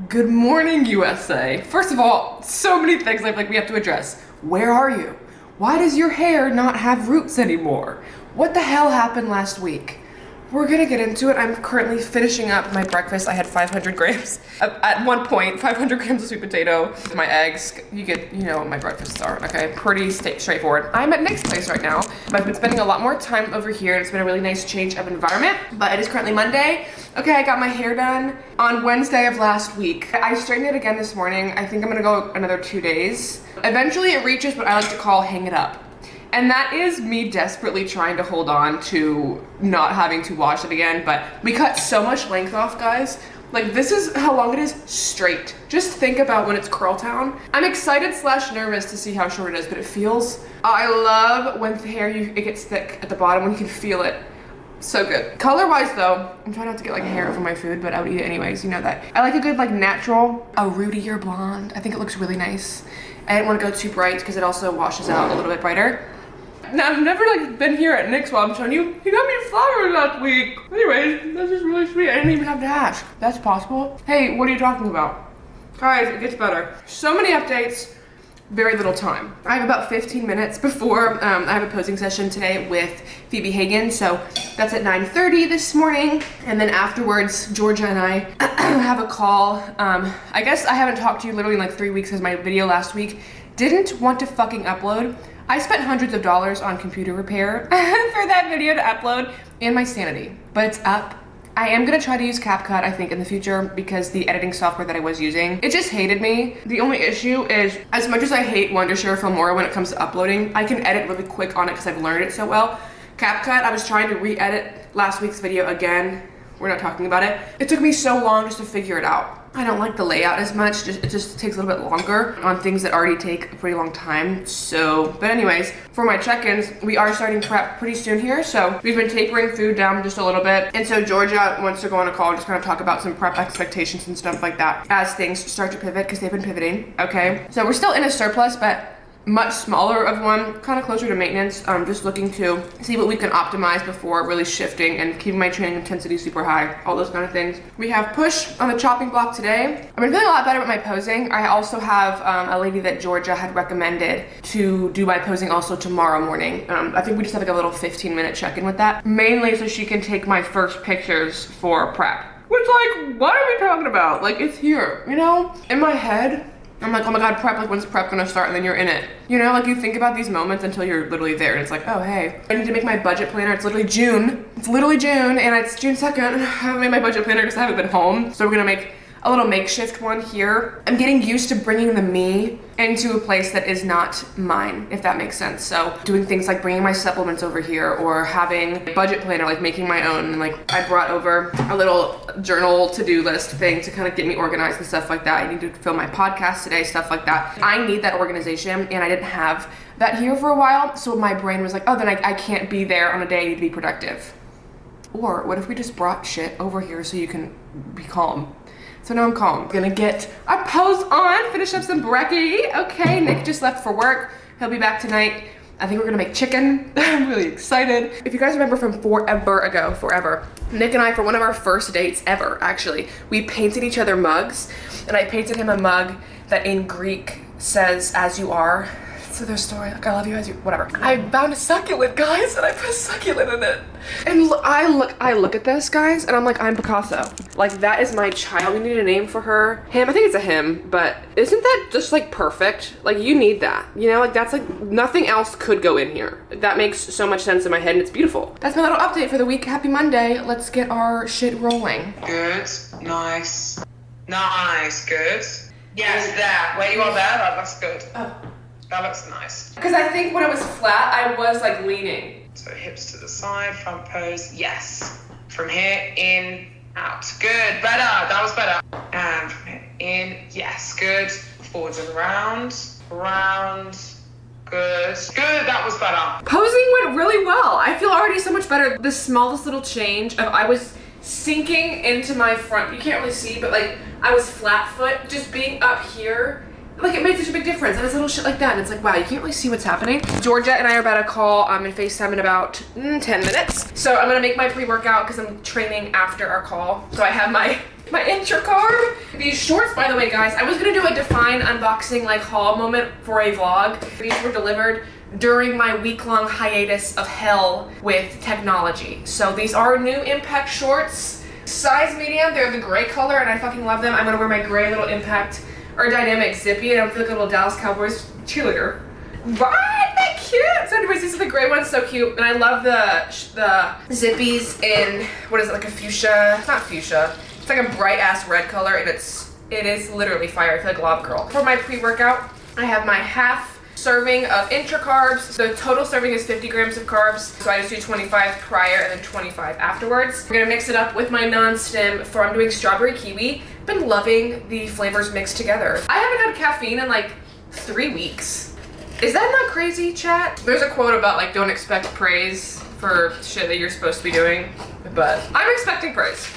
Good morning, USA. First of all, so many things I feel like we have to address. Where are you? Why does your hair not have roots anymore? What the hell happened last week? We're gonna get into it. I'm currently finishing up my breakfast. I had 500 grams, at one point, 500 grams of sweet potato, my eggs. You know what my breakfasts are, okay? Pretty straightforward. I'm at Nick's place right now. I've been spending a lot more time over here and it's been a really nice change of environment, but it is currently Monday. Okay, I got my hair done on Wednesday of last week. I straightened it again this morning. I think I'm gonna go another 2 days. Eventually it reaches what I like to call hang it up. And that is me desperately trying to hold on to not having to wash it again, but we cut so much length off, guys. Like, this is how long it is straight. Just think about when it's curl town. I'm excited / nervous to see how short it is, but it feels, I love when the hair, it gets thick at the bottom when you can feel it. So good. Color-wise though, I'm trying not to get like hair over my food, but I would eat it anyways, you know that. I like a good like natural, a rootier blonde. I think it looks really nice. I didn't want to go too bright because it also washes out a little bit brighter. Now, I've never like been here at Nick's while I'm showing you. He got me flowers last week. Anyways, that's just really sweet. I didn't even have to ask. That's possible. Hey, what are you talking about? Guys, it gets better. So many updates, very little time. I have about 15 minutes before I have a posing session today with Phoebe Hagen. So that's at 9:30 this morning. And then afterwards, Georgia and I have a call. I guess I haven't talked to you literally in like 3 weeks because my video last week didn't want to fucking upload. I spent hundreds of dollars on computer repair for that video to upload and my sanity, but it's up. I am gonna try to use CapCut, I think, in the future because the editing software that I was using, it just hated me. The only issue is, as much as I hate Wondershare Filmora when it comes to uploading, I can edit really quick on it because I've learned it so well. CapCut, I was trying to re-edit last week's video again. We're not talking about it. It took me so long just to figure it out. I don't like the layout as much. It just takes a little bit longer on things that already take a pretty long time. So, but anyways, for my check-ins, we are starting prep pretty soon here. So we've been tapering food down just a little bit. And so Georgia wants to go on a call and just kind of talk about some prep expectations and stuff like that as things start to pivot because they've been pivoting, okay? So we're still in a surplus, but much smaller of one, kind of closer to maintenance. I'm just looking to see what we can optimize before really shifting and keeping my training intensity super high, all those kind of things. We have push on the chopping block today. I've been feeling a lot better with my posing. I also have a lady that Georgia had recommended to do my posing also tomorrow morning. I think we just have like a little 15-minute check-in with that, mainly so she can take my first pictures for prep. Which, like, what are we talking about? Like, it's here, you know? In my head, I'm like, oh my God, prep, like when's prep gonna start? And then you're in it. You know, like you think about these moments until you're literally there and it's like, oh, hey, I need to make my budget planner. It's literally June. It's literally June and it's June 2nd. I haven't made my budget planner because I haven't been home. So we're gonna make a little makeshift one here. I'm getting used to bringing the me into a place that is not mine, if that makes sense. So doing things like bringing my supplements over here or having a budget planner, like making my own. And like I brought over a little journal to-do list thing to kind of get me organized and stuff like that. I need to film my podcast today, stuff like that. I need that organization and I didn't have that here for a while. So my brain was like, oh, then I can't be there on a day I need to be productive. Or what if we just brought shit over here so you can be calm? So now I'm calm. I'm gonna get our pose on, finish up some brekkie. Okay, Nick just left for work. He'll be back tonight. I think we're gonna make chicken. I'm really excited. If you guys remember from forever, Nick and I, for one of our first dates ever, actually, we painted each other mugs. And I painted him a mug that in Greek says, as you are. So their story, like I love you as you, whatever. I found a succulent, guys, and I put succulent in it. And I look at this, guys, and I'm like, I'm Picasso. Like that is my child. We need a name for her. Him, I think it's a him, but isn't that just like perfect? Like you need that, you know, like that's like nothing else could go in here. That makes so much sense in my head and it's beautiful. That's my little update for the week. Happy Monday. Let's get our shit rolling. Good, nice, good. Yes, there, where you are there, that's good. Oh. That looks nice. Because I think when it was flat, I was like leaning. So hips to the side, front pose, yes. From here, in, out. Good, better, that was better. And from here, in, yes, good. Forwards and round, good. Good, that was better. Posing went really well. I feel already so much better. The smallest little change of I was sinking into my front, you can't really see, but like I was flat foot, just being up here. Like it made such a big difference and it's little shit like that and it's like, wow, you can't really see what's happening. Georgia and I are about to call in FaceTime in about 10 minutes. So I'm gonna make my pre-workout because I'm training after our call. So I have my My intro card. These shorts, by the way, guys, I was gonna do a DFYNE unboxing like haul moment for a vlog. These were delivered during my week-long hiatus of hell with technology. So these are new Impact shorts. Size medium, they're the gray color and I fucking love them. I'm gonna wear my gray little Impact or Dynamic Zippy and I'm feeling like a little Dallas Cowboys cheerleader. Right, they're cute. So anyways, these are the gray ones, so cute. And I love the zippies in, what is it, like a fuchsia? It's not fuchsia. It's like a bright ass red color and it is literally fire. I feel like a lob girl. For my pre-workout, I have my half serving of intra carbs. The total serving is 50 grams of carbs. So I just do 25 prior and then 25 afterwards. We're gonna mix it up with my non-stim for, I'm doing strawberry kiwi. Been loving the flavors mixed together. I haven't had caffeine in like 3 weeks. Is that not crazy, chat? There's a quote about like, don't expect praise for shit that you're supposed to be doing, but I'm expecting praise.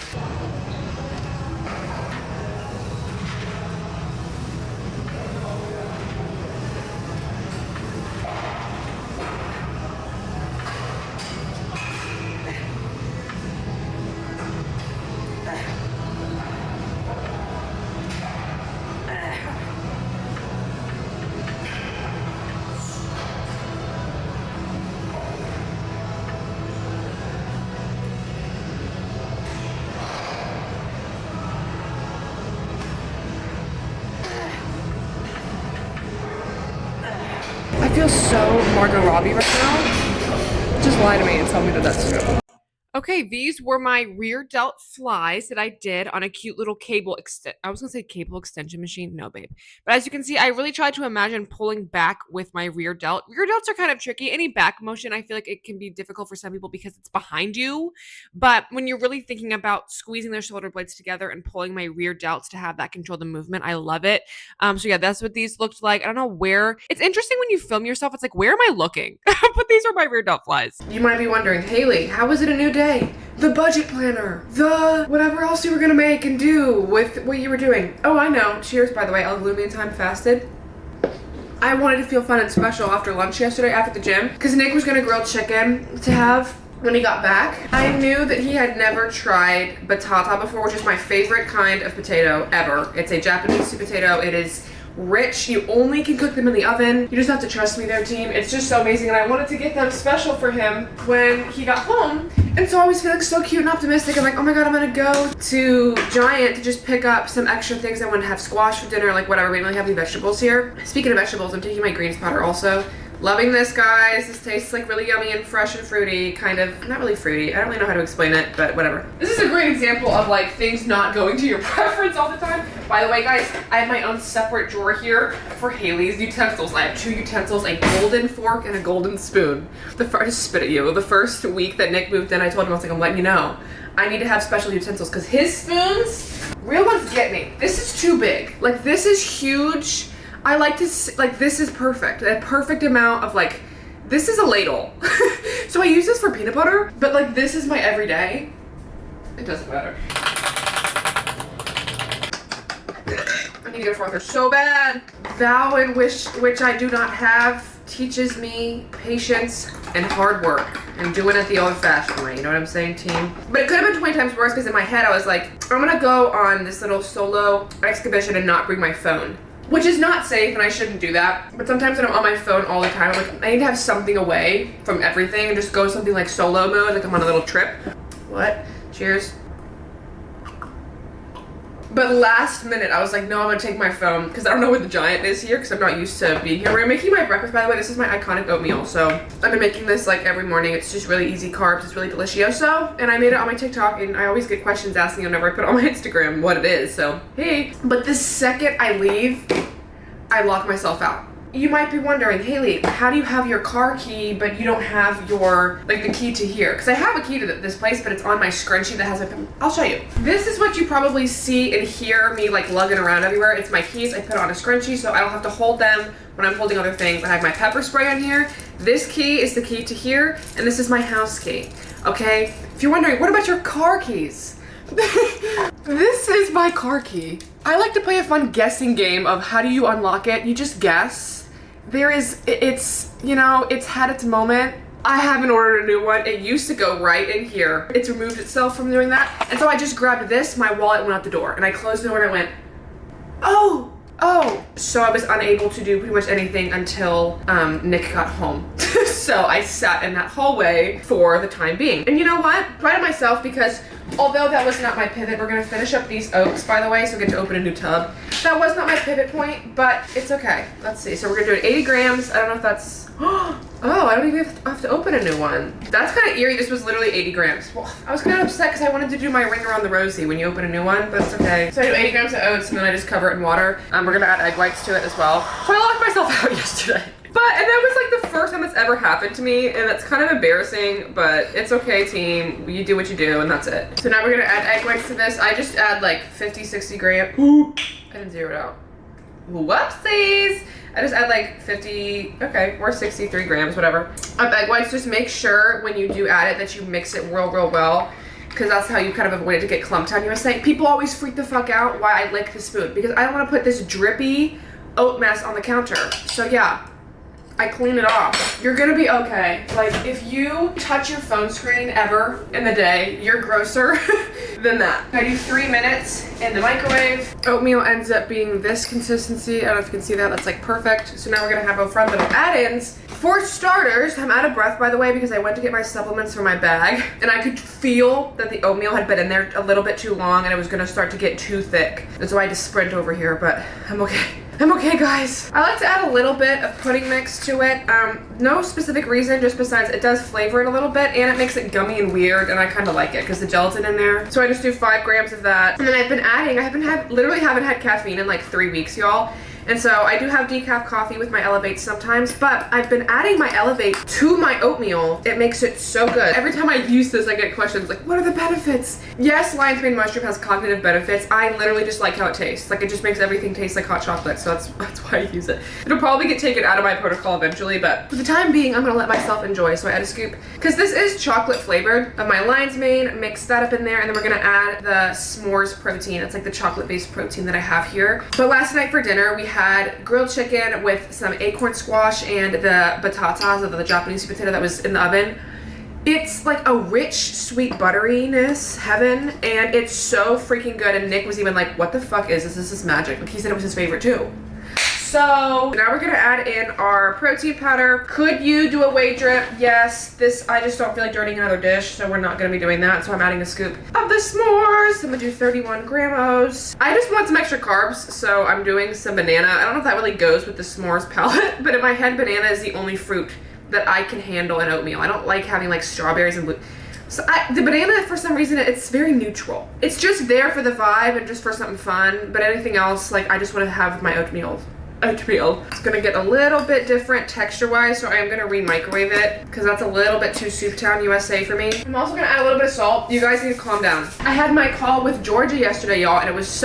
I feel so Margot Robbie right now. Just lie to me and tell me that that's true. Okay, these were my rear delt flies that I did on a cute little I was gonna say cable extension machine. No, babe. But as you can see, I really tried to imagine pulling back with my rear delt. Rear delts are kind of tricky. Any back motion, I feel like it can be difficult for some people because it's behind you. But when you're really thinking about squeezing their shoulder blades together and pulling my rear delts to have that control the movement, I love it. So yeah, that's what these looked like. I don't know where. It's interesting when you film yourself, it's like, where am I looking? But these are my rear delt flies. You might be wondering, Haley, how was it a new day? The budget planner, the whatever else you were gonna make and do with what you were doing. Oh, I know. Cheers, by the way. L-glutamine time fasted. I wanted to feel fun and special after lunch yesterday after the gym because Nick was gonna grill chicken to have when he got back. I knew that he had never tried batata before, which is my favorite kind of potato ever. It's a Japanese sweet potato. It is rich. You only can cook them in the oven. You just have to trust me there, team. It's just so amazing and I wanted to get them special for him when he got home. And so I always feel like so cute and optimistic. I'm like, oh my god, I'm gonna go to Giant to just pick up some extra things. I want to have squash for dinner, like whatever. We don't really have any vegetables here. Speaking of vegetables, I'm taking my greens powder also. Loving this, guys. This tastes like really yummy and fresh and fruity, kind of, not really fruity. I don't really know how to explain it, but whatever. This is a great example of like things not going to your preference all the time. By the way, guys, I have my own separate drawer here for Haley's utensils. I have 2 utensils, a golden fork and a golden spoon. I just spit at you. The first week that Nick moved in, I told him, I was like, I'm letting you know, I need to have special utensils because his spoons, real ones get me. This is too big. Like this is huge. I like to, like, this is perfect. A perfect amount of, like, this is a ladle. So I use this for peanut butter, but, like, this is my everyday. It doesn't matter. I need to get a frother so bad. Thou in which I do not have teaches me patience and hard work and doing it the old-fashioned way. You know what I'm saying, team? But it could have been 20 times worse because in my head I was like, I'm gonna go on this little solo expedition and not bring my phone. Which is not safe and I shouldn't do that. But sometimes when I'm on my phone all the time, I'm like, I need to have something away from everything and just go something like solo mode, like I'm on a little trip. What? Cheers. But last minute, I was like, no, I'm gonna take my phone because I don't know where the Giant is here because I'm not used to being here. We're making my breakfast, by the way. This is my iconic oatmeal. So I've been making this like every morning. It's just really easy carbs. It's really delicioso. And I made it on my TikTok and I always get questions asking whenever I put it on my Instagram what it is. So, hey. But the second I leave, I lock myself out. You might be wondering, Haley, how do you have your car key, but you don't have your, like the key to here? Because I have a key to this place, but it's on my scrunchie that has a, I'll show you. This is what you probably see and hear me like lugging around everywhere. It's my keys, I put on a scrunchie so I don't have to hold them when I'm holding other things. I have my pepper spray on here. This key is the key to here, and this is my house key, okay? If you're wondering, what about your car keys? This is my car key. I like to play a fun guessing game of how do you unlock it? You just guess. It's, you know, it's had its moment. I haven't ordered a new one. It used to go right in here. It's removed itself from doing that. And so I just grabbed this, my wallet went out the door, and I closed the door and I went, oh. So I was unable to do pretty much anything until Nick got home. So I sat in that hallway for the time being. And you know what? Proud of myself because although that was not my pivot, we're gonna finish up these oaks, by the way, so we get to open a new tub. That was not my pivot point, but it's okay. Let's see. So we're gonna do it 80 grams. I don't know if that's, oh, I don't even have to open a new one. That's kind of eerie. This was literally 80 grams. Well, I was kind of upset because I wanted to do my ring around the rosy when you open a new one, but it's okay. So I do 80 grams of oats and then I just cover it in water. We're gonna add egg whites to it as well. So I locked myself out yesterday. And that was like the first time it's ever happened to me, and that's kind of embarrassing, but it's okay, team. You do what you do, and that's it. So now we're gonna add egg whites to this. I just add like 50, 60 grams. Ooh, I didn't zero it out. Whoopsies. I just add like 50, okay, or 63 grams, whatever, of egg whites. Just make sure when you do add it that you mix it real well, because that's how you kind of avoid it to get clumped on. You were saying, people always freak the fuck out why I lick the spoon, because I don't want to put this drippy oat mess on the counter. So yeah, I clean it off. You're gonna be okay. Like, if you touch your phone screen ever in the day, you're grosser than that. I do 3 minutes in the microwave. Oatmeal ends up being this consistency. I don't know if you can see that. That's like perfect. So now we're gonna have our fun little add-ins. For starters, I'm out of breath, by the way, because I went to get my supplements from my bag, and I could feel that the oatmeal had been in there a little bit too long, and it was gonna start to get too thick. And so I had to sprint over here, but I'm okay. I'm okay, guys. I like to add a little bit of pudding mix to it. No specific reason, just besides it does flavor it a little bit, and it makes it gummy and weird, and I kind of like it because the gelatin in there. So I just do 5 grams of that. And then I've been adding, literally haven't had caffeine in like 3 weeks, y'all. And so I do have decaf coffee with my Elevate sometimes, but I've been adding my Elevate to my oatmeal. It makes it so good. Every time I use this, I get questions like, what are the benefits? Yes, lion's mane mushroom has cognitive benefits. I literally just like how it tastes. Like, it just makes everything taste like hot chocolate, so that's why I use it. It'll probably get taken out of my protocol eventually, but for the time being, I'm gonna let myself enjoy. So I add a scoop, because this is chocolate flavored, of my lion's mane, mix that up in there, and then we're gonna add the s'mores protein. It's like the chocolate-based protein that I have here. But last night for dinner, we had grilled chicken with some acorn squash and the batatas, of the Japanese potato that was in the oven. It's like a rich, sweet butteriness heaven, and it's so freaking good. And Nick was even like, what the fuck is this? This is magic. Like, he said it was his favorite too. So now we're gonna add in our protein powder. Could you do a whey drip? Yes. This, I just don't feel like dirtying another dish, so we're not gonna be doing that. So I'm adding a scoop of the s'mores. I'm gonna do 31 gramos. I just want some extra carbs, so I'm doing some banana. I don't know if that really goes with the s'mores palette, but in my head, banana is the only fruit that I can handle in oatmeal. I don't like having like strawberries and blue. So the banana, for some reason, it's very neutral. It's just there for the vibe and just for something fun, but anything else, like, I just want to have my oatmeal. It's gonna get a little bit different texture-wise, so I am gonna re-microwave it because that's a little bit too Souptown USA for me. I'm also gonna add a little bit of salt. You guys need to calm down. I had my call with Georgia yesterday, y'all, and it was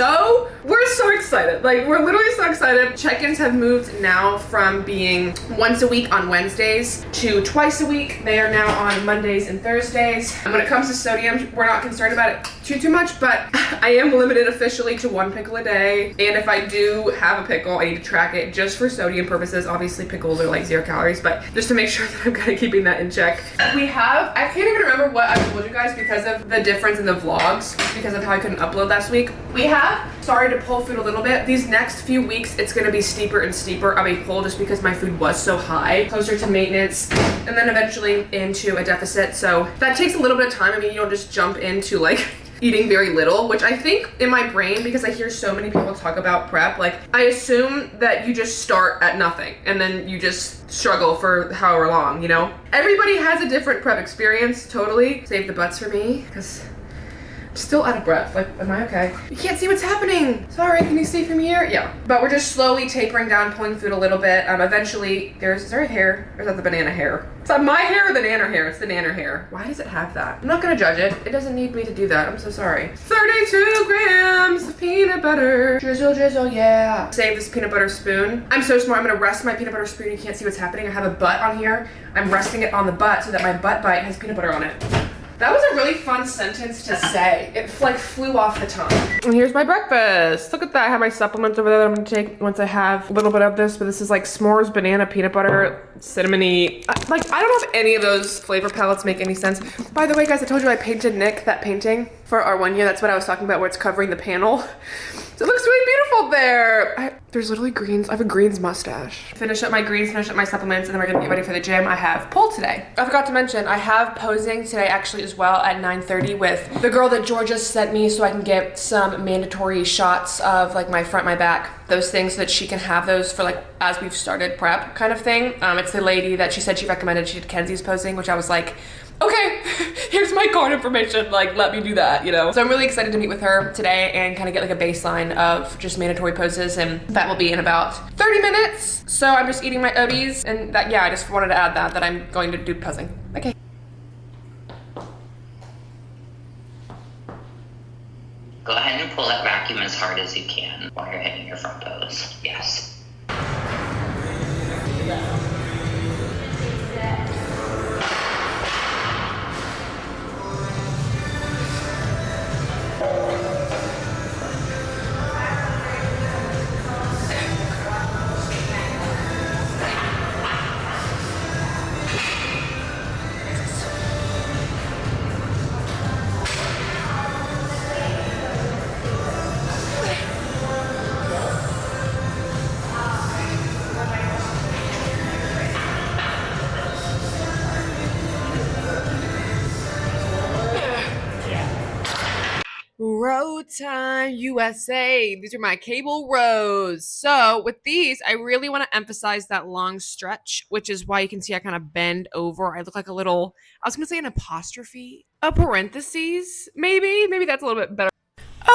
we're so excited. Like, we're literally so excited. Check-ins have moved now from being once a week on Wednesdays to twice a week. They are now on Mondays and Thursdays. And when it comes to sodium, we're not concerned about it too much, but I am limited officially to 1 pickle a day. And if I do have a pickle, I need to track it just for sodium purposes. Obviously, pickles are like 0 calories, but just to make sure that I'm kind of keeping that in check. I can't even remember what I told you guys because of the difference in the vlogs, because of how I couldn't upload last week. We have started to pull food a little bit. These next few weeks, it's gonna be steeper and steeper of a pull just because my food was so high, closer to maintenance, and then eventually into a deficit. So that takes a little bit of time. I mean, you don't just jump into like eating very little, which I think in my brain, because I hear so many people talk about prep, like, I assume that you just start at nothing and then you just struggle for however long, you know? Everybody has a different prep experience, totally. Save the butts for me, because I'm still out of breath. Like, am I okay? You can't see what's happening. Sorry, can you see from here? Yeah. But we're just slowly tapering down, pulling food a little bit. Eventually, is there a hair? Or is that the banana hair? Is that my hair or the nanner hair? It's the nanner hair. Why does it have that? I'm not gonna judge it. It doesn't need me to do that. I'm so sorry. 32 grams of peanut butter. Drizzle, drizzle, yeah. Save this peanut butter spoon. I'm so smart. I'm gonna rest my peanut butter spoon. You can't see what's happening. I have a butt on here. I'm resting it on the butt so that my butt bite has peanut butter on it. That was a really fun sentence to say. It like flew off the tongue. And here's my breakfast. Look at that. I have my supplements over there that I'm gonna take once I have a little bit of this, but this is like s'mores, banana, peanut butter, cinnamony. Like, I don't know if any of those flavor palettes make any sense. By the way, guys, I told you I painted Nick that painting for our 1 year. That's what I was talking about, where it's covering the panel. So it looks really beautiful there. There's literally greens. I have a greens mustache. Finish up my greens, finish up my supplements, and then we're gonna get ready for the gym. I have pole today. I forgot to mention, I have posing today actually as well at 9:30 with the girl that Georgia sent me so I can get some mandatory shots of like my front, my back, those things so that she can have those for like as we've started prep kind of thing. It's the lady that she said she recommended. She did Kenzie's posing, which I was like, okay, here's my card information, like let me do that, you know? So I'm really excited to meet with her today and kind of get like a baseline of just mandatory poses, and that will be in about 30 minutes. So I'm just eating my Oaties, and that, yeah, I just wanted to add that I'm going to do posing. Okay. Go ahead and pull that vacuum as hard as you can while you're hitting your front pose. Yes. Row time USA. These are my cable rows. So with these, I really want to emphasize that long stretch, which is why you can see I kind of bend over. I look like a little, I was going to say an apostrophe, a parentheses, maybe that's a little bit better.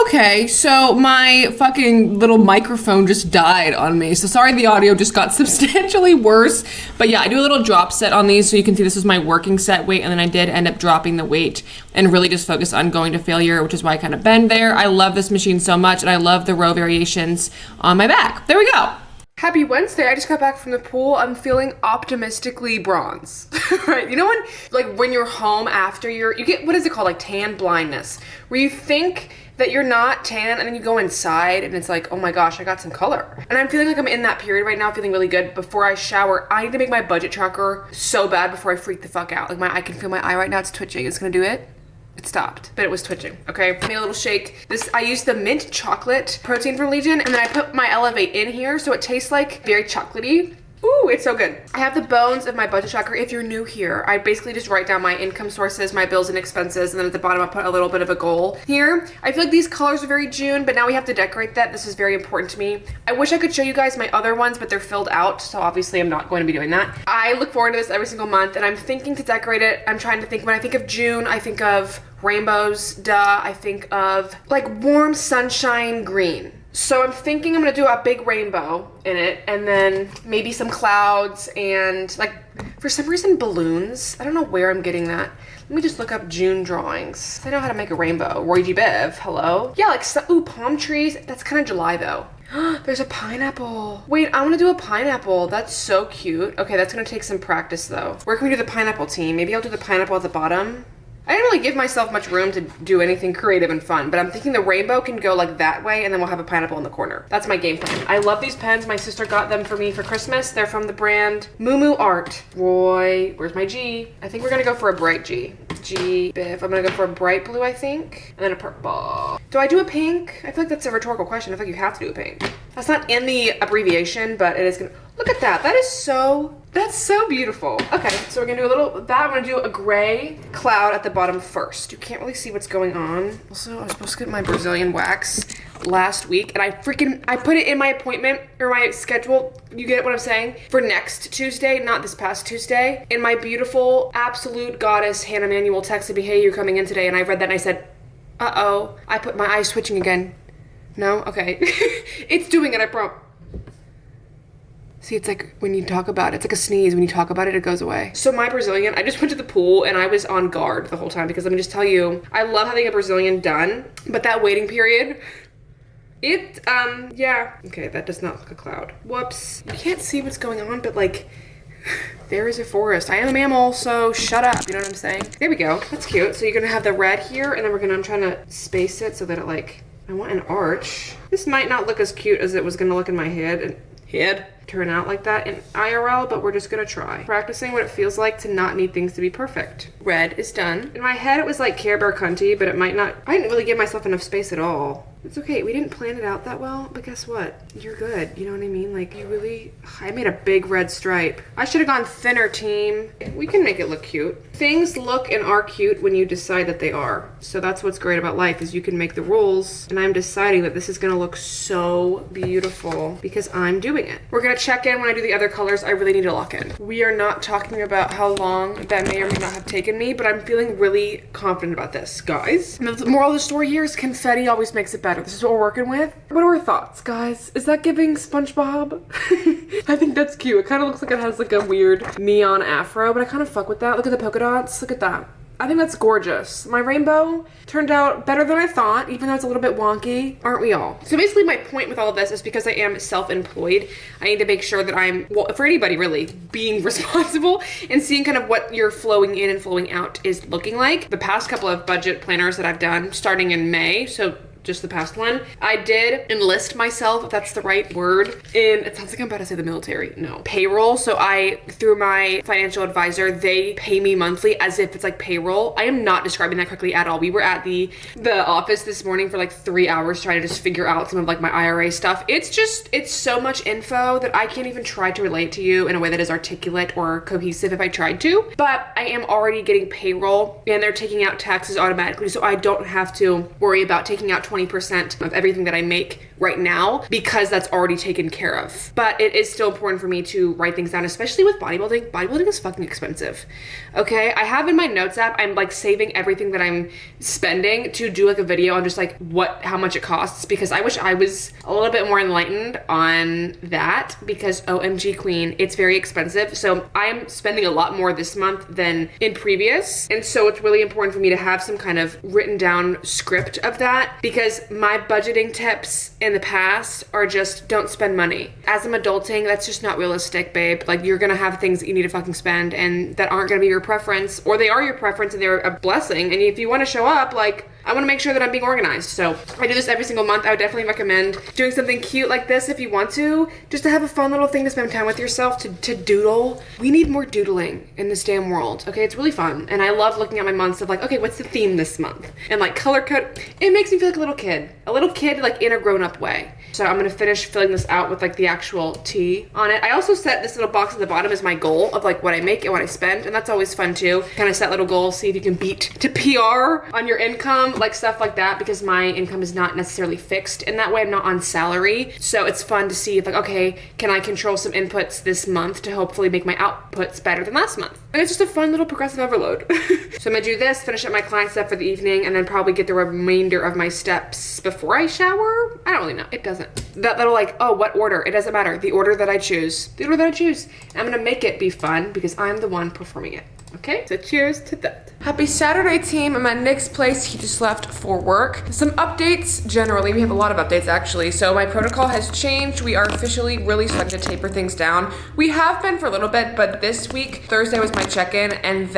Okay, so my fucking little microphone just died on me. So sorry the audio just got substantially worse. But yeah, I do a little drop set on these so you can see this is my working set weight, and then I did end up dropping the weight and really just focus on going to failure, which is why I kind of bend there. I love this machine so much, and I love the row variations on my back. There we go. Happy Wednesday. I just got back from the pool. I'm feeling optimistically bronze. Right? You know when you're home after you get, what is it called? Like tan blindness, where you think that you're not tan and then you go inside and it's like, oh my gosh, I got some color. And I'm feeling like I'm in that period right now, feeling really good. Before I shower, I need to make my budget tracker so bad before I freak the fuck out. Like I can feel my eye right now. It's twitching. It's gonna do it. It stopped, but it was twitching, okay? I made a little shake. I used the mint chocolate protein from Legion, and then I put my Elevate in here so it tastes like very chocolatey. Ooh, it's so good. I have the bones of my budget tracker. If you're new here, I basically just write down my income sources, my bills and expenses, and then at the bottom I put a little bit of a goal here. I feel like these colors are very June, but now we have to decorate that. This is very important to me. I wish I could show you guys my other ones, but they're filled out, so obviously I'm not going to be doing that. I look forward to this every single month, and I'm thinking to decorate it. I'm trying to think, when I think of June, I think of rainbows, duh. I think of like warm sunshine green. So I'm thinking I'm gonna do a big rainbow in it, and then maybe some clouds, and like for some reason balloons. I don't know where I'm getting that. Let me just look up June drawings. I know how to make a rainbow. Roy G. Biv, hello? Yeah, like, ooh, palm trees. That's kind of July though. There's a pineapple. Wait, I want to do a pineapple. That's so cute. Okay, that's gonna take some practice though. Where can we do the pineapple team? Maybe I'll do the pineapple at the bottom. I didn't really give myself much room to do anything creative and fun, but I'm thinking the rainbow can go like that way, and then we'll have a pineapple in the corner. That's my game plan. I love these pens. My sister got them for me for Christmas. They're from the brand Moo Moo Art. Roy, where's my G? I think we're gonna go for a bright G. G, Biff. I'm gonna go for a bright blue, I think, and then a purple. Do I do a pink? I feel like that's a rhetorical question. I feel like you have to do a pink. That's not in the abbreviation, but it is gonna, look at that. That's so beautiful. Okay, so we're gonna do a little, I'm gonna do a gray cloud at the bottom first. You can't really see what's going on. Also, I was supposed to get my Brazilian wax last week, and I put it in my appointment, or my schedule, you get what I'm saying, for next Tuesday, not this past Tuesday. And my beautiful, absolute goddess, Hannah Manuel texted me, hey, you're coming in today, and I read that and I said, uh-oh, I put my eyes switching again. No? Okay. It's doing it, I promise. See, it's like when you talk about it, it's like a sneeze. When you talk about it, it goes away. So my Brazilian, I just went to the pool and I was on guard the whole time, because let me just tell you, I love having a Brazilian done, but that waiting period, yeah. Okay, that does not look a cloud. Whoops. You can't see what's going on, but like, There is a forest. I am a mammal, so shut up. You know what I'm saying? There we go. That's cute. So you're gonna have the red here, and then I'm trying to space it so that it like, I want an arch. This might not look as cute as it was gonna look in my head. Turn out like that in IRL, but we're just gonna try. Practicing what it feels like to not need things to be perfect. Red is done. In my head, it was like Care Bear Cunty, but it might not. I didn't really give myself enough space at all. It's okay, we didn't plan it out that well, but guess what? You're good, you know what I mean? Like, I made a big red stripe. I should have gone thinner, team. We can make it look cute. Things look and are cute when you decide that they are. So that's what's great about life, is you can make the rules, and I'm deciding that this is gonna look so beautiful because I'm doing it. We're gonna check in when I do the other colors. I really need to lock in. We are not talking about how long that may or may not have taken me, but I'm feeling really confident about this, guys. And the moral of the story here is confetti always makes it better. This is what we're working with. What are our thoughts, guys? Is that giving SpongeBob? I think that's cute. It kind of looks like it has like a weird neon afro, but I kind of fuck with that. Look at the polka dots. Look at that. I think that's gorgeous. My rainbow turned out better than I thought, even though it's a little bit wonky. Aren't we all? So basically my point with all of this is because I am self-employed, I need to make sure that I'm, well, for anybody really, being responsible and seeing kind of what your flowing in and flowing out is looking like. The past couple of budget planners that I've done starting in May, so just the past one, I did enlist myself, if that's the right word, in, it sounds like I'm about to say the military, no, payroll. So through my financial advisor, they pay me monthly as if it's like payroll. I am not describing that correctly at all. We were at the office this morning for like 3 hours trying to just figure out some of like my IRA stuff. It's so much info that I can't even try to relate to you in a way that is articulate or cohesive if I tried to, but I am already getting payroll and they're taking out taxes automatically, so I don't have to worry about taking out 20% of everything that I make right now because that's already taken care of. But it is still important for me to write things down, especially with bodybuilding. Bodybuilding is fucking expensive. Okay, I have in my notes app, I'm like saving everything that I'm spending to do like a video on just like how much it costs, because I wish I was a little bit more enlightened on that, because OMG queen, it's very expensive. So I am spending a lot more this month than in previous. And so it's really important for me to have some kind of written down script of that, because my budgeting tips in the past are just don't spend money. As I'm adulting, that's just not realistic, babe. Like, you're gonna have things that you need to fucking spend and that aren't gonna be your preference, or they are your preference and they're a blessing. And if you wanna show up, like, I wanna make sure that I'm being organized. So I do this every single month. I would definitely recommend doing something cute like this if you want to, just to have a fun little thing to spend time with yourself, to doodle. We need more doodling in this damn world, okay? It's really fun. And I love looking at my months of like, okay, what's the theme this month? And like color code, it makes me feel like a little kid like in a grown-up way. So I'm gonna finish filling this out with like the actual tea on it. I also set this little box at the bottom as my goal of like what I make and what I spend, and that's always fun too. Kind of set little goals, see if you can beat to PR on your income, like stuff like that, because my income is not necessarily fixed in that way. I'm not on salary. So it's fun to see if like, okay, can I control some inputs this month to hopefully make my outputs better than last month? And it's just a fun little progressive overload. So I'm gonna do this, finish up my client stuff for the evening, and then probably get the remainder of my steps before I shower. I don't really know. It doesn't. That'll like, oh, what order? It doesn't matter. The order that I choose. The order that I choose. I'm gonna make it be fun because I'm the one performing it. Okay, so cheers to that. Happy Saturday, team. I'm at Nick's place. He just left for work. Some updates generally. We have a lot of updates actually. So my protocol has changed. We are officially really starting to taper things down. We have been for a little bit, but this week, Thursday was my check-in, and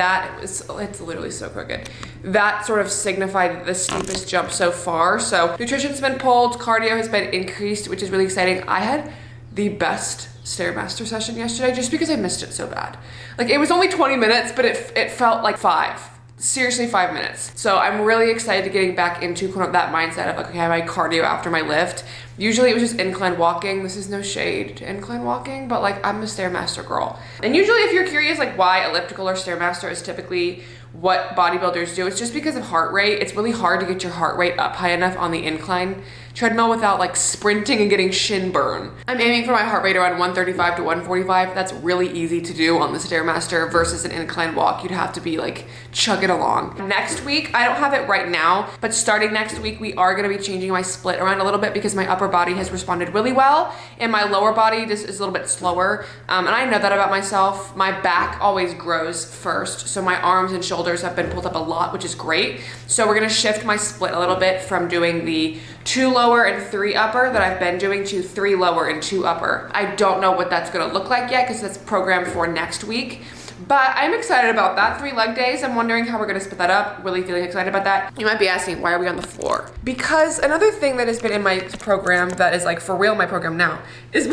it's literally so crooked. That sort of signified the steepest jump so far. So nutrition's been pulled, cardio has been increased, which is really exciting. I had the best Stairmaster session yesterday just because I missed it so bad. Like, it was only 20 minutes, but it felt like 5. Seriously, 5 minutes. So I'm really excited to getting back into that mindset of like, okay, my cardio after my lift. Usually it was just incline walking. This is no shade to incline walking, but like, I'm a Stairmaster girl. And usually if you're curious like why elliptical or Stairmaster is typically what bodybuilders do, it's just because of heart rate. It's really hard to get your heart rate up high enough on the incline treadmill without like sprinting and getting shin burn. I'm aiming for my heart rate around 135 to 145. That's really easy to do on the Stairmaster versus an incline walk. You'd have to be like chugging along. Next week, I don't have it right now, but starting next week, we are gonna be changing my split around a little bit because my upper body has responded really well and my lower body just is a little bit slower. And I know that about myself. My back always grows first, so my arms and shoulders have been pulled up a lot, which is great. So we're gonna shift my split a little bit from doing the 2 lower and 3 upper that I've been doing to 3 lower and 2 upper. I don't know what that's gonna look like yet because that's programmed for next week. But I'm excited about that. 3 leg days. I'm wondering how we're gonna split that up. Really feeling excited about that. You might be asking, why are we on the floor? Because another thing that has been in my program that is like for real my program now is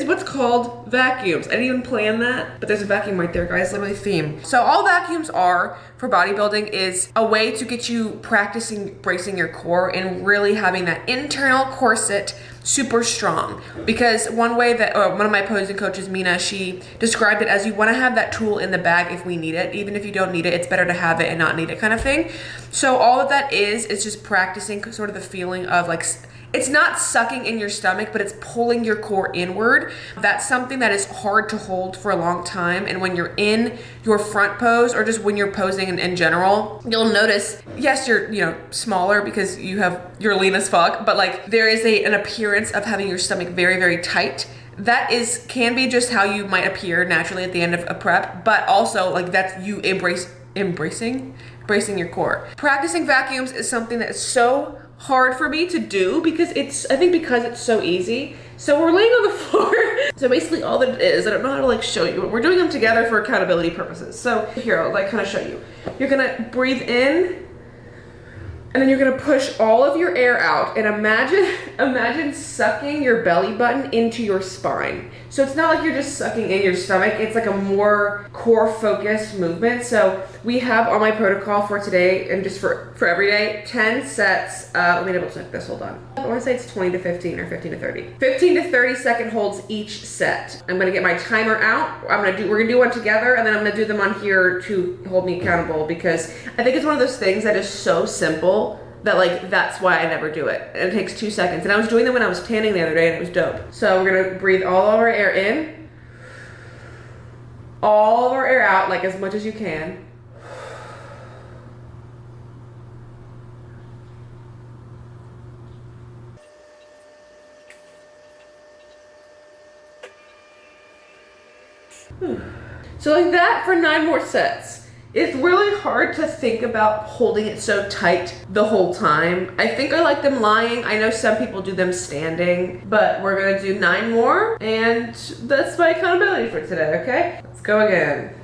what's called vacuums. I didn't even plan that, but there's a vacuum right there, guys, literally theme. So all vacuums are for bodybuilding is a way to get you practicing bracing your core and really having that internal corset super strong. Because one way that one of my posing coaches, Mina, she described it as you want to have that tool in the bag if we need it. Even if you don't need it, it's better to have it and not need it kind of thing. So all that is just practicing sort of the feeling of like, it's not sucking in your stomach, but it's pulling your core inward. That's something that is hard to hold for a long time. And when you're in your front pose or just when you're posing in general, you'll notice, yes, you're, you know, smaller because you're lean as fuck, but like there is an appearance of having your stomach very, very tight. That can be just how you might appear naturally at the end of a prep, but also like that's you embracing your core. Practicing vacuums is something that is so hard for me to do because it's so easy. So we're laying on the floor. So basically all that it is, I don't know how to like show you, we're doing them together for accountability purposes. So here, I'll like kind of show you. You're gonna breathe in and then you're gonna push all of your air out and imagine sucking your belly button into your spine. So it's not like you're just sucking in your stomach, it's like a more core focused movement. So we have on my protocol for today and just for every day, 10 sets, let me double check this, hold on. I wanna say it's 20 to 15 or 15 to 30. 15 to 30 second holds each set. I'm gonna get my timer out. We're gonna do one together and then I'm gonna do them on here to hold me accountable because I think it's one of those things that is so simple that like, that's why I never do it. And it takes 2 seconds. And I was doing them when I was tanning the other day and it was dope. So we're gonna breathe all of our air in, all of our air out, like as much as you can. So like that for 9 more sets. It's really hard to think about holding it so tight the whole time. I think I like them lying. I know some people do them standing, but we're gonna do 9 more and that's my accountability for today, okay? Let's go again.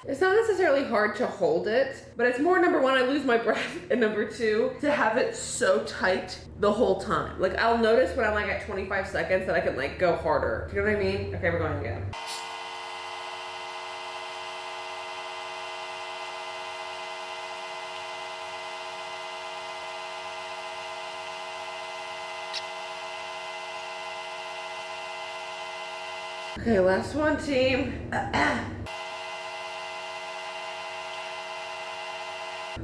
It's not necessarily hard to hold it, but it's more number 1, I lose my breath, and number 2, to have it so tight the whole time. Like I'll notice when I'm like at 25 seconds that I can like go harder. Do you know what I mean? Okay, we're going again. Okay, last one, team.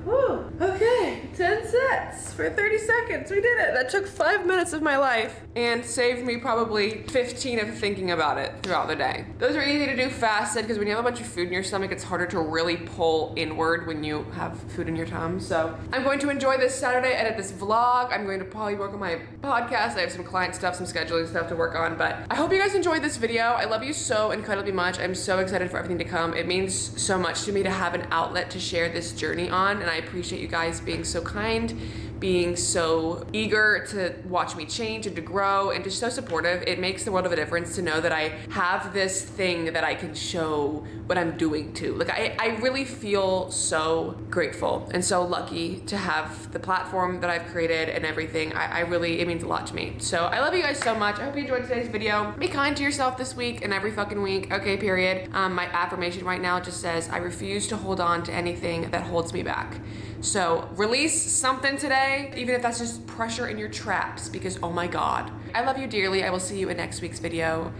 Whew. Okay, 10 sets for 30 seconds. We did it. That took 5 minutes of my life and saved me probably 15 of thinking about it throughout the day. Those are easy to do fasted because when you have a bunch of food in your stomach, it's harder to really pull inward when you have food in your tum. So I'm going to enjoy this Saturday, edit this vlog. I'm going to probably work on my podcast. I have some client stuff, some scheduling stuff to work on, but I hope you guys enjoyed this video. I love you so incredibly much. I'm so excited for everything to come. It means so much to me to have an outlet to share this journey on, and I appreciate you guys being so kind, being so eager to watch me change and to grow and just so supportive. It makes the world of a difference to know that I have this thing that I can show what I'm doing to. Like I really feel so grateful and so lucky to have the platform that I've created and everything. It means a lot to me. So I love you guys so much. I hope you enjoyed today's video. Be kind to yourself this week and every fucking week. Okay, period. My affirmation right now just says, I refuse to hold on to anything that holds me back. So release something today, even if that's just pressure in your traps, because oh my God. I love you dearly. I will see you in next week's video,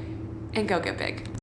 and go get big.